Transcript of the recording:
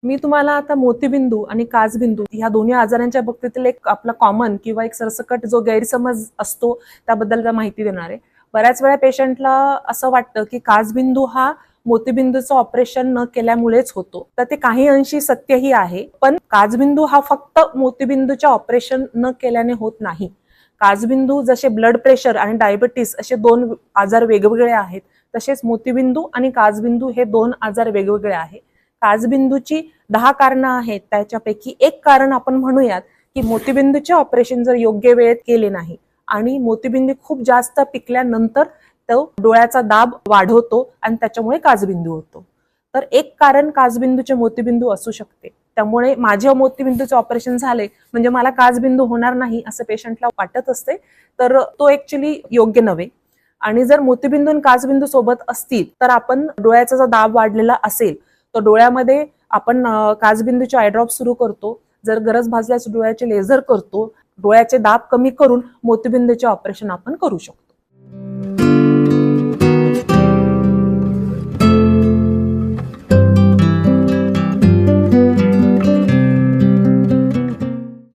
मी तुम्हाला आता मोतीबिंदू आणि काचबिंदू ह्या दोन्ही आजारांच्या बाबतीतील एक आपला कॉमन किंवा एक सरसकट जो गैरसमज असतो त्याबद्दल माहिती देणार आहे. बऱ्याच वेळा पेशंटला असं वाटतं की काचबिंदू हा मोतीबिंदूचं ऑपरेशन न केल्यामुळेच होतो, तर ते काही अंशी सत्यही आहे. पण काचबिंदू हा फक्त मोतीबिंदूच्या ऑपरेशन न केल्याने होत नाही. काचबिंदू जसे ब्लड प्रेशर आणि डायबिटीस असे दोन आजार वेगवेगळे आहेत, तसेच मोतीबिंदू आणि काचबिंदू हे दोन आजार वेगवेगळे आहेत. काचबिंदूची 10 कारणं आहेत, त्याच्यापैकी एक कारण आपण म्हणूयात की मोतीबिंदूचे ऑपरेशन जर योग्य वेळेत केले नाही आणि मोतीबिंदू खूप जास्त पिकल्यानंतर तो डोळ्याचा दाब वाढवतो आणि त्याच्यामुळे काचबिंदू होतो. तर एक कारण काचबिंदूचे मोतीबिंदू असू शकते. त्यामुळे माझ्या मोतीबिंदूचे ऑपरेशन झाले म्हणजे मला काचबिंदू होणार नाही असं पेशंटला वाटत असते, तर तो ऍक्च्युली योग्य नव्हे. आणि जर मोतीबिंदू आणि काचबिंदू सोबत असतील तर आपण डोळ्याचा जर दाब वाढलेला असेल तर डोळ्यामध्ये आपण काचबिंदूचे आय ड्रॉप सुरू करतो. जर गरज भासल्यास डोळ्याचे लेझर करतो. डोळ्याचे दाब कमी करून मोतीबिंदूचे ऑपरेशन आपण करू शकतो.